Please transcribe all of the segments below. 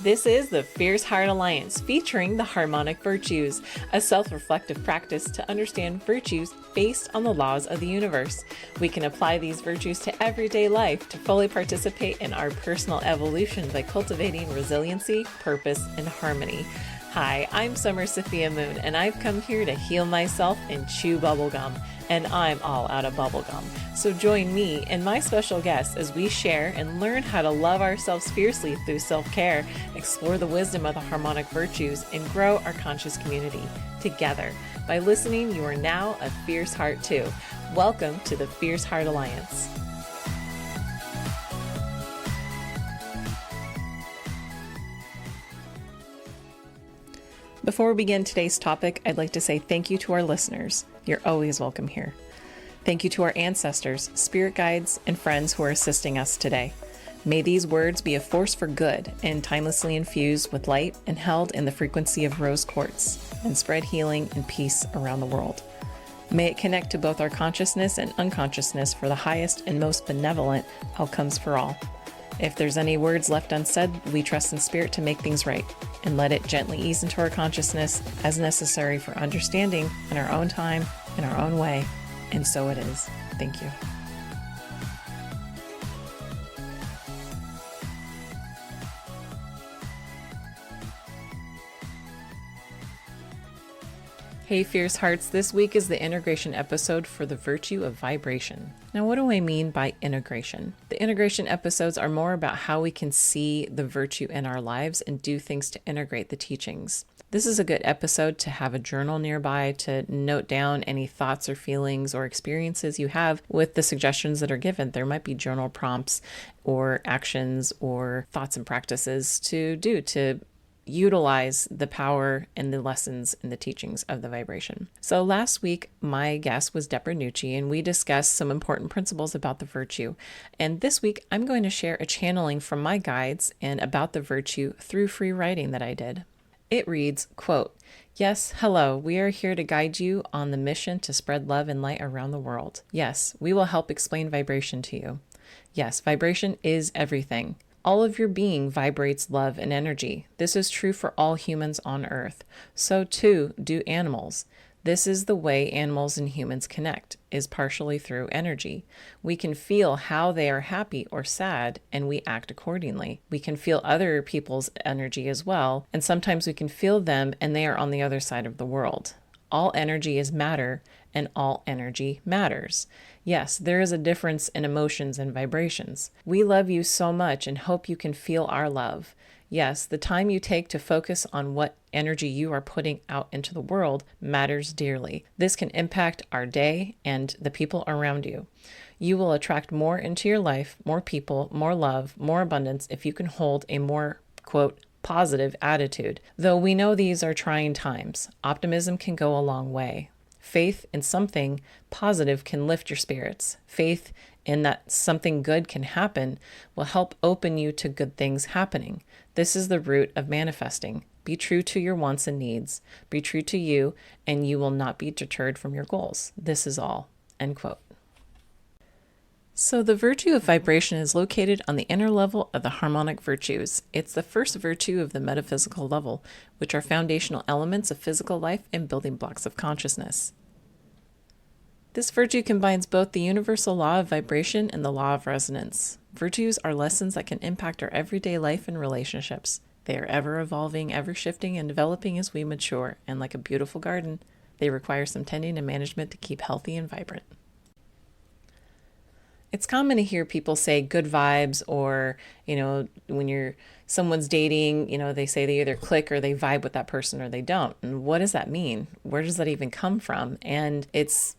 This is the Fierce Heart Alliance featuring the Harmonic Virtues, a self-reflective practice to understand virtues based on the laws of the universe. We can apply these virtues to everyday life to fully participate in our personal evolution by cultivating resiliency, purpose, and harmony. Hi, I'm Summer Sophia Moon, and I've come here to heal myself and chew bubblegum. And I'm all out of bubblegum. So join me and my special guests as we share and learn how to love ourselves fiercely through self-care, explore the wisdom of the harmonic virtues, and grow our conscious community together. By listening, you are now a fierce heart too. Welcome to the Fierce Heart Alliance. Before we begin today's topic, I'd like to say thank you to our listeners. You're always welcome here. Thank you to our ancestors, spirit guides, and friends who are assisting us today. May these words be a force for good and timelessly infused with light and held in the frequency of rose quartz and spread healing and peace around the world. May it connect to both our consciousness and unconsciousness for the highest and most benevolent outcomes for all. If there's any words left unsaid, we trust in spirit to make things right and let it gently ease into our consciousness as necessary for understanding in our own time, in our own way. And so it is. Thank you. Hey Fierce Hearts, this week is the integration episode for the virtue of vibration. Now, what do I mean by integration? The integration episodes are more about how we can see the virtue in our lives and do things to integrate the teachings. This is a good episode to have a journal nearby to note down any thoughts or feelings or experiences you have with the suggestions that are given. There might be journal prompts or actions or thoughts and practices to do to utilize the power and the lessons and the teachings of the vibration. So last week, my guest was Deborah Nucci, and we discussed some important principles about the virtue. And this week, I'm going to share a channeling from my guides and about the virtue through free writing that I did. It reads, quote, "Yes, hello, we are here to guide you on the mission to spread love and light around the world. Yes, we will help explain vibration to you. Yes, vibration is everything. All of your being vibrates love and energy. This is true for all humans on Earth. So too do animals. This is the way animals and humans connect, is partially through energy. We can feel how they are happy or sad, and we act accordingly. We can feel other people's energy as well, and sometimes we can feel them and they are on the other side of the world. All energy is matter, and all energy matters. Yes, there is a difference in emotions and vibrations. We love you so much and hope you can feel our love. Yes, the time you take to focus on what energy you are putting out into the world matters dearly. This can impact our day and the people around you. You will attract more into your life, more people, more love, more abundance if you can hold a more, quote, positive attitude. Though we know these are trying times, optimism can go a long way. Faith in something positive can lift your spirits. Faith in that something good can happen will help open you to good things happening. This is the root of manifesting. Be true to your wants and needs. Be true to you, and you will not be deterred from your goals. This is all." End quote. So the virtue of vibration is located on the inner level of the harmonic virtues. It's the first virtue of the metaphysical level, which are foundational elements of physical life and building blocks of consciousness. This virtue combines both the universal law of vibration and the law of resonance. Virtues are lessons that can impact our everyday life and relationships. They are ever evolving, ever shifting, and developing as we mature, and like a beautiful garden, they require some tending and management to keep healthy and vibrant. It's common to hear people say good vibes, or, when someone's dating, they say they either click or they vibe with that person or they don't. And what does that mean? Where does that even come from? And it's,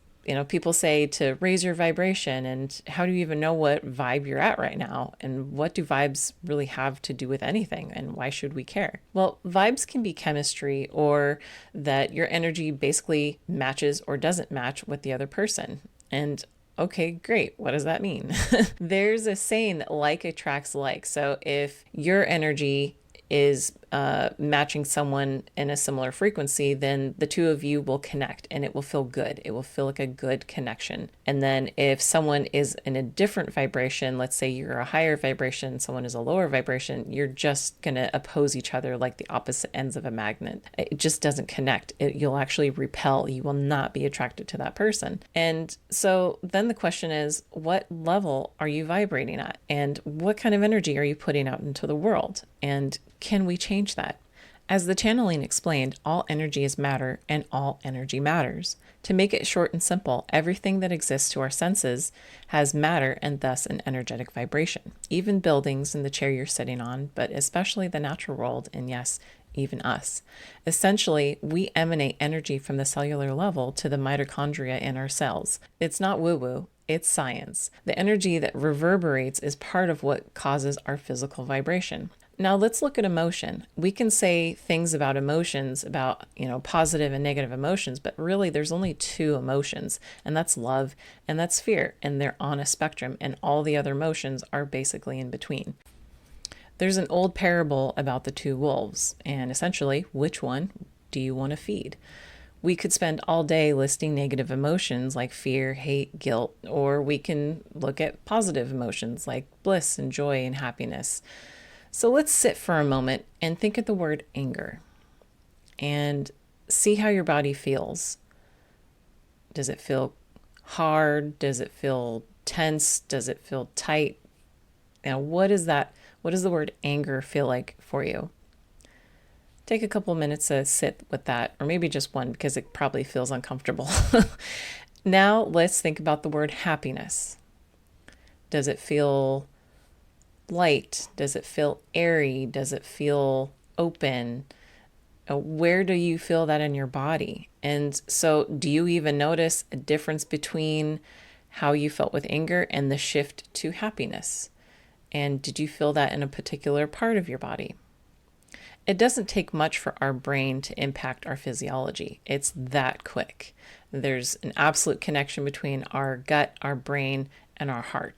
people say to raise your vibration, and how do you even know what vibe you're at right now? And what do vibes really have to do with anything? And why should we care? Well, vibes can be chemistry, or that your energy basically matches or doesn't match with the other person. And okay, great. What does that mean? There's a saying that like attracts like. So if your energy is matching someone in a similar frequency, then the two of you will connect and it will feel good. It will feel like a good connection. And then if someone is in a different vibration, let's say you're a higher vibration, someone is a lower vibration, you're just going to oppose each other like the opposite ends of a magnet. It just doesn't connect. You'll actually repel. You will not be attracted to that person. And so then the question is, what level are you vibrating at? And what kind of energy are you putting out into the world? And can we change that? As the channeling explained, all energy is matter and all energy matters. To make it short and simple, everything that exists to our senses has matter and thus an energetic vibration. Even buildings and the chair you're sitting on, but especially the natural world, and yes, even us. Essentially, we emanate energy from the cellular level to the mitochondria in our cells. It's not woo-woo. It's science. The energy that reverberates is part of what causes our physical vibration. Now let's look at emotion. We can say things about emotions, about, positive and negative emotions, but really there's only two emotions, and that's love and that's fear, and they're on a spectrum, and all the other emotions are basically in between. There's an old parable about the two wolves, and essentially, which one do you want to feed? We could spend all day listing negative emotions like fear, hate, guilt, or we can look at positive emotions like bliss and joy and happiness. So let's sit for a moment and think of the word anger and see how your body feels. Does it feel hard? Does it feel tense? Does it feel tight? Now, what is that? What does the word anger feel like for you? Take a couple minutes to sit with that, or maybe just one, because it probably feels uncomfortable. Now let's think about the word happiness. Does it feel light? Does it feel airy? Does it feel open? Where do you feel that in your body? And so do you even notice a difference between how you felt with anger and the shift to happiness? And did you feel that in a particular part of your body? It doesn't take much for our brain to impact our physiology. It's that quick. There's an absolute connection between our gut, our brain, and our heart.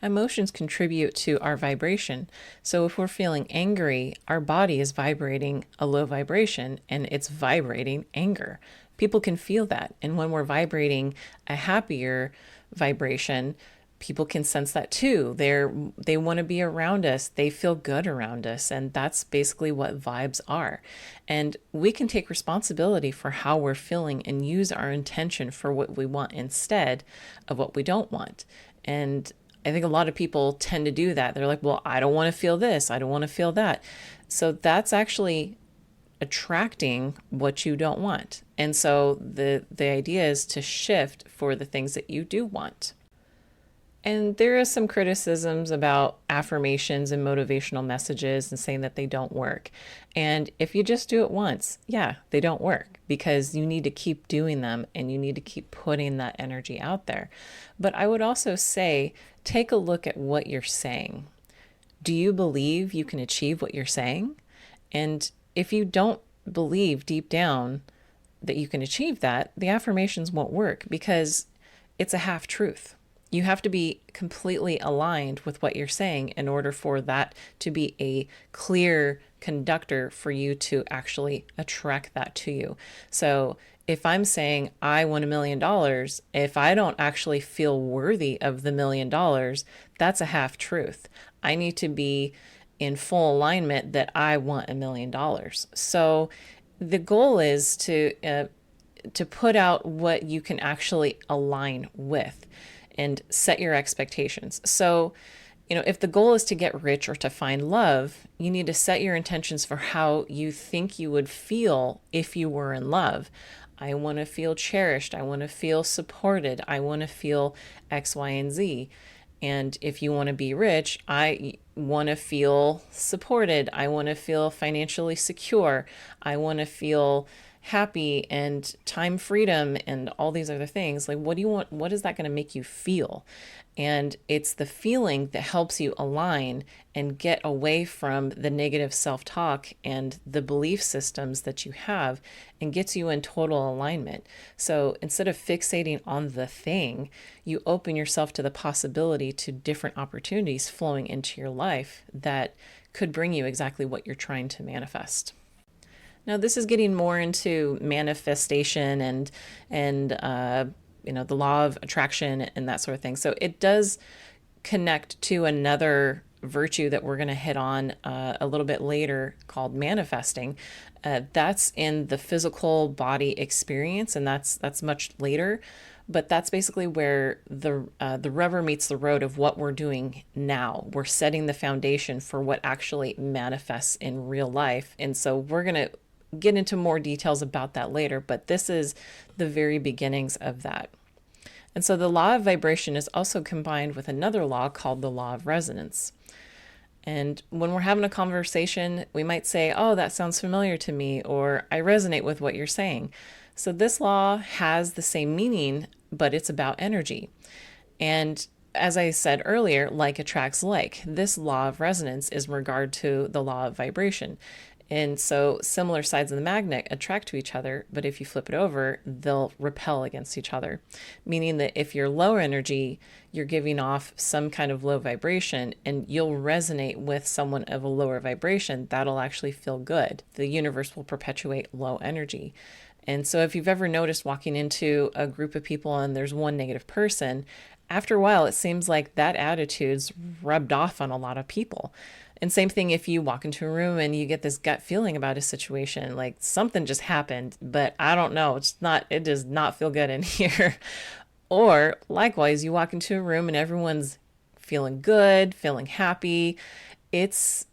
Emotions contribute to our vibration. So if we're feeling angry, our body is vibrating a low vibration and it's vibrating anger. People can feel that. And when we're vibrating a happier vibration, people can sense that too. They want to be around us. They feel good around us. And that's basically what vibes are. And we can take responsibility for how we're feeling and use our intention for what we want instead of what we don't want. And I think a lot of people tend to do that. They're like, well, I don't want to feel this. I don't want to feel that. So that's actually attracting what you don't want. And so the idea is to shift for the things that you do want. And there are some criticisms about affirmations and motivational messages and saying that they don't work. And if you just do it once, yeah, they don't work because you need to keep doing them and you need to keep putting that energy out there. But I would also say, take a look at what you're saying. Do you believe you can achieve what you're saying? And if you don't believe deep down that you can achieve that, the affirmations won't work because it's a half truth. You have to be completely aligned with what you're saying in order for that to be a clear conductor for you to actually attract that to you. So if I'm saying I want $1 million, if I don't actually feel worthy of the $1 million, that's a half truth. I need to be in full alignment that I want $1 million. So the goal is to put out what you can actually align with and set your expectations. So, if the goal is to get rich or to find love, you need to set your intentions for how you think you would feel if you were in love. I want to feel cherished. I want to feel supported. I want to feel X, Y, and Z. And if you want to be rich, I want to feel supported. I want to feel financially secure. I want to feel happy and time freedom and all these other things. Like, what do you want? What is that going to make you feel? And it's the feeling that helps you align and get away from the negative self-talk and the belief systems that you have, and gets you in total alignment. So instead of fixating on the thing, you open yourself to the possibility to different opportunities flowing into your life that could bring you exactly what you're trying to manifest. Now, this is getting more into manifestation and the law of attraction and that sort of thing. So it does connect to another virtue that we're going to hit on a little bit later, called manifesting. That's in the physical body experience, and that's much later. But that's basically where the rubber meets the road of what we're doing now. We're setting the foundation for what actually manifests in real life. And so we're going to get into more details about that later, but this is the very beginnings of that. And so the law of vibration is also combined with another law called the law of resonance. And when we're having a conversation, we might say, oh, that sounds familiar to me, or I resonate with what you're saying. So this law has the same meaning, but it's about energy. And as I said earlier, like attracts like. This law of resonance is in regard to the law of vibration. And so similar sides of the magnet attract to each other, but if you flip it over, they'll repel against each other. Meaning that if you're low energy, you're giving off some kind of low vibration, and you'll resonate with someone of a lower vibration. That'll actually feel good. The universe will perpetuate low energy. And so if you've ever noticed walking into a group of people and there's one negative person, after a while, it seems like that attitude's rubbed off on a lot of people. And same thing if you walk into a room and you get this gut feeling about a situation, like something just happened, but I don't know, it does not feel good in here. Or likewise, you walk into a room and everyone's feeling good, feeling happy. It's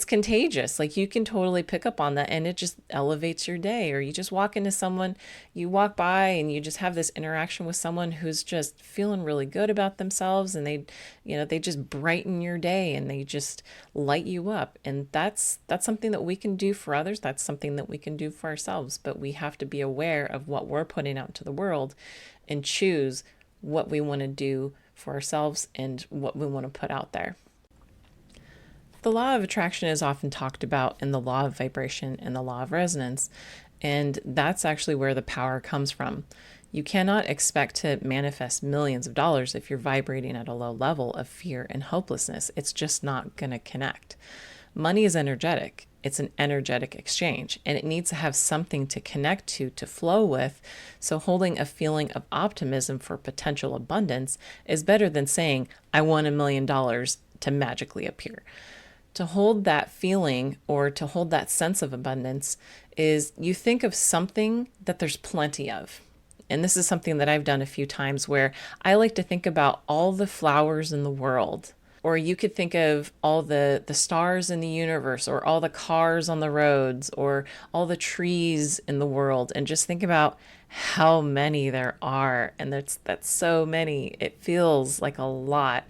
contagious. Like, you can totally pick up on that, and it just elevates your day. Or you just walk into someone, you walk by and you just have this interaction with someone who's just feeling really good about themselves, and they just brighten your day and they just light you up. And that's something that we can do for others. That's something that we can do for ourselves, but we have to be aware of what we're putting out into the world and choose what we want to do for ourselves and what we want to put out there. The law of attraction is often talked about in the law of vibration and the law of resonance, and that's actually where the power comes from. You cannot expect to manifest millions of dollars if you're vibrating at a low level of fear and hopelessness. It's just not going to connect. Money is energetic. It's an energetic exchange, and it needs to have something to connect to flow with. So holding a feeling of optimism for potential abundance is better than saying, I want $1 million to magically appear. To hold that feeling, or to hold that sense of abundance, is you think of something that there's plenty of. And this is something that I've done a few times, where I like to think about all the flowers in the world. Or you could think of all the stars in the universe, or all the cars on the roads, or all the trees in the world, and just think about how many there are. And that's so many. It feels like a lot.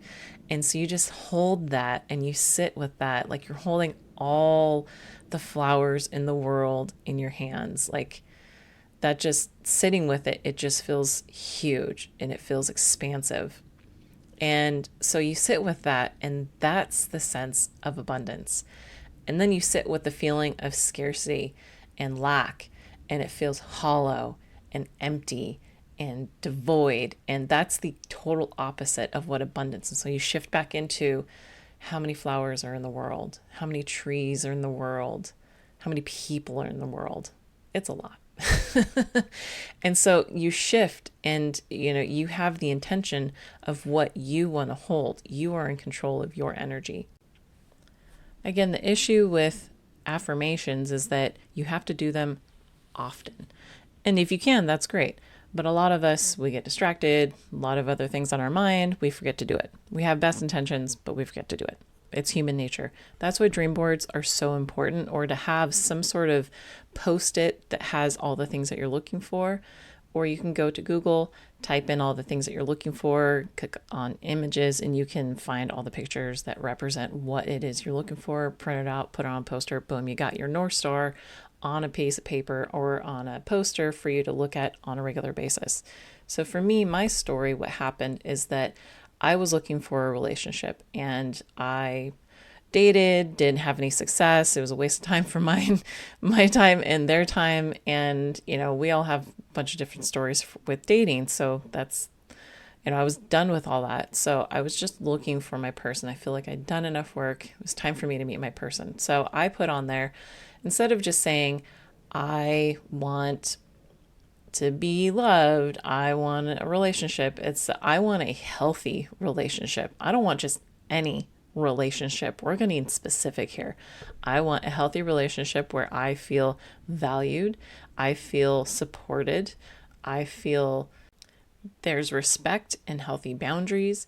And so you just hold that and you sit with that, like you're holding all the flowers in the world in your hands. Like that, just sitting with it, it just feels huge and it feels expansive. And so you sit with that, and that's the sense of abundance. And then you sit with the feeling of scarcity and lack, and it feels hollow and empty and devoid. And that's the total opposite of what abundance. And so you shift back into how many flowers are in the world, how many trees are in the world, how many people are in the world. It's a lot. And so you shift, and you have the intention of what you want to hold. You are in control of your energy. Again, the issue with affirmations is that you have to do them often. And if you can, that's great. But a lot of us, we get distracted, a lot of other things on our mind, we forget to do it. We have best intentions, but we forget to do it. It's human nature. That's why dream boards are so important, or to have some sort of post-it that has all the things that you're looking for. Or you can go to Google, type in all the things that you're looking for, click on images, and you can find all the pictures that represent what it is you're looking for, print it out, put it on a poster, boom, you got your North Star on a piece of paper or on a poster for you to look at on a regular basis. So for me, my story, what happened is that I was looking for a relationship and I dated, didn't have any success. It was a waste of time for my time and their time. And, we all have a bunch of different stories with dating. So that's, I was done with all that. So I was just looking for my person. I feel like I'd done enough work. It was time for me to meet my person. So I put on there, instead of just saying, I want to be loved, I want a relationship, it's I want a healthy relationship. I don't want just any relationship. We're going to need specific here. I want a healthy relationship where I feel valued, I feel supported, I feel there's respect and healthy boundaries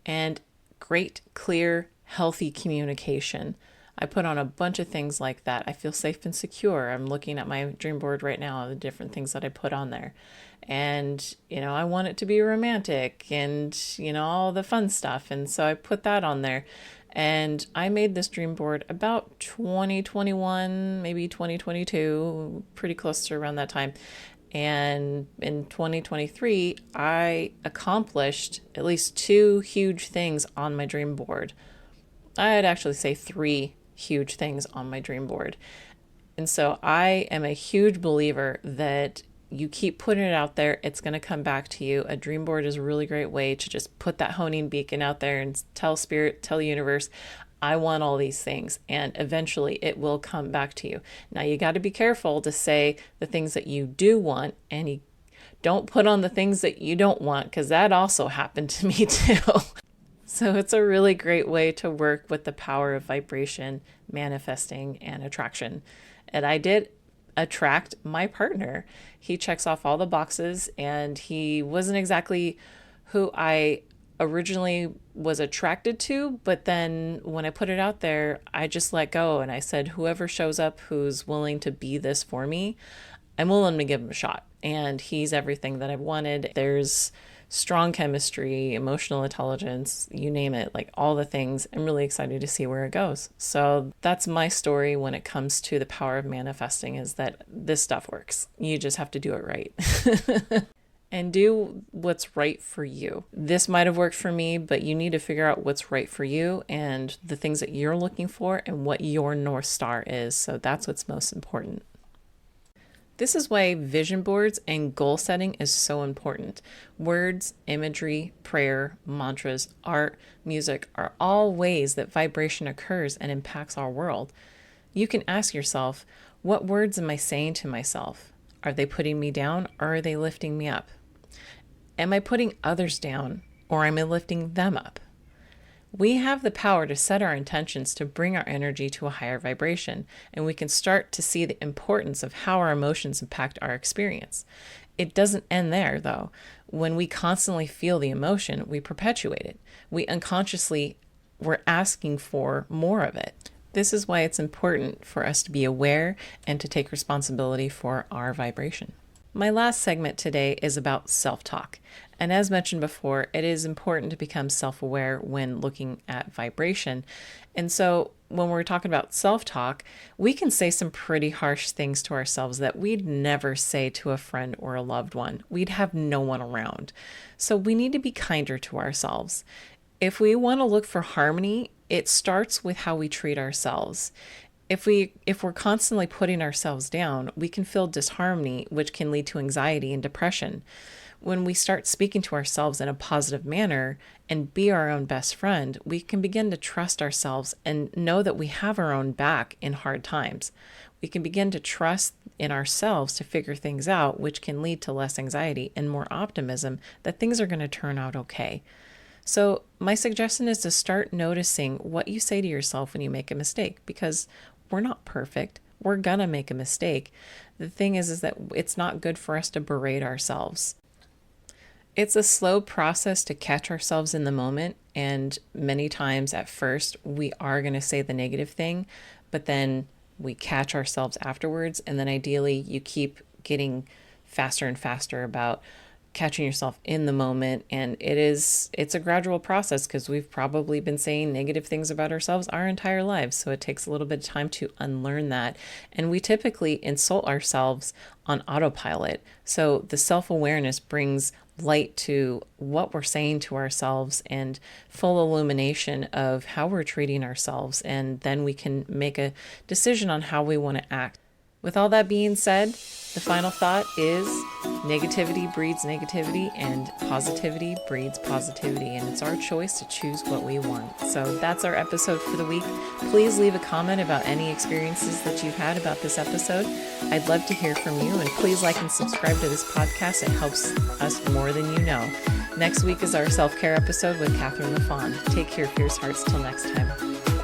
and great, clear, healthy communication. I put on a bunch of things like that. I feel safe and secure. I'm looking at my dream board right now, the different things that I put on there. And, I want it to be romantic and, all the fun stuff. And so I put that on there. And I made this dream board about 2021, maybe 2022, pretty close to around that time. And in 2023, I accomplished at least 2 huge things on my dream board. I'd actually say 3 huge things on my dream board. And so I am a huge believer that you keep putting it out there, it's going to come back to you. A dream board is a really great way to just put that honing beacon out there and tell spirit, tell the universe, I want all these things, and eventually it will come back to you. Now you got to be careful to say the things that you do want, and you don't put on the things that you don't want, because that also happened to me too. So it's a really great way to work with the power of vibration, manifesting, and attraction. And I did attract my partner. He checks off all the boxes, and he wasn't exactly who I originally was attracted to, but then when I put it out there, I just let go and I said, whoever shows up who's willing to be this for me, I'm willing to give him a shot. And he's everything that I've wanted. There's strong chemistry, emotional intelligence, you name it, like all the things. I'm really excited to see where it goes. So that's my story when it comes to the power of manifesting, is that this stuff works. You just have to do it right. And do what's right for you. This might have worked for me, but you need to figure out what's right for you and the things that you're looking for and what your North Star is. So that's what's most important. This is why vision boards and goal setting is so important. Words, imagery, prayer, mantras, art, music are all ways that vibration occurs and impacts our world. You can ask yourself, what words am I saying to myself? Are they putting me down or are they lifting me up? Am I putting others down or am I lifting them up? We have the power to set our intentions to bring our energy to a higher vibration, and we can start to see the importance of how our emotions impact our experience. It doesn't end there, though. When we constantly feel the emotion, we perpetuate it. We unconsciously, we're asking for more of it. This is why it's important for us to be aware and to take responsibility for our vibration. My last segment today is about self-talk. And as mentioned before, it is important to become self-aware when looking at vibration. And so when we're talking about self-talk, we can say some pretty harsh things to ourselves that we'd never say to a friend or a loved one. We'd have no one around. So we need to be kinder to ourselves. If we want to look for harmony, it starts with how we treat ourselves. If we're constantly putting ourselves down, we can feel disharmony, which can lead to anxiety and depression. When we start speaking to ourselves in a positive manner and be our own best friend, we can begin to trust ourselves and know that we have our own back in hard times. We can begin to trust in ourselves to figure things out, which can lead to less anxiety and more optimism that things are going to turn out okay. So my suggestion is to start noticing what you say to yourself when you make a mistake, because we're not perfect. We're gonna make a mistake. The thing is that it's not good for us to berate ourselves. It's a slow process to catch ourselves in the moment. And many times at first, we are going to say the negative thing, but then we catch ourselves afterwards. And then ideally, you keep getting faster and faster about catching yourself in the moment. And it's a gradual process because we've probably been saying negative things about ourselves our entire lives. So it takes a little bit of time to unlearn that. And we typically insult ourselves on autopilot. So the self-awareness brings light to what we're saying to ourselves and full illumination of how we're treating ourselves. And then we can make a decision on how we want to act. With all that being said, the final thought is negativity breeds negativity and positivity breeds positivity. And it's our choice to choose what we want. So that's our episode for the week. Please leave a comment about any experiences that you've had about this episode. I'd love to hear from you. And please like and subscribe to this podcast. It helps us more than you know. Next week is our self-care episode with Catherine LaFawn. Take care, Fierce Hearts. Till next time.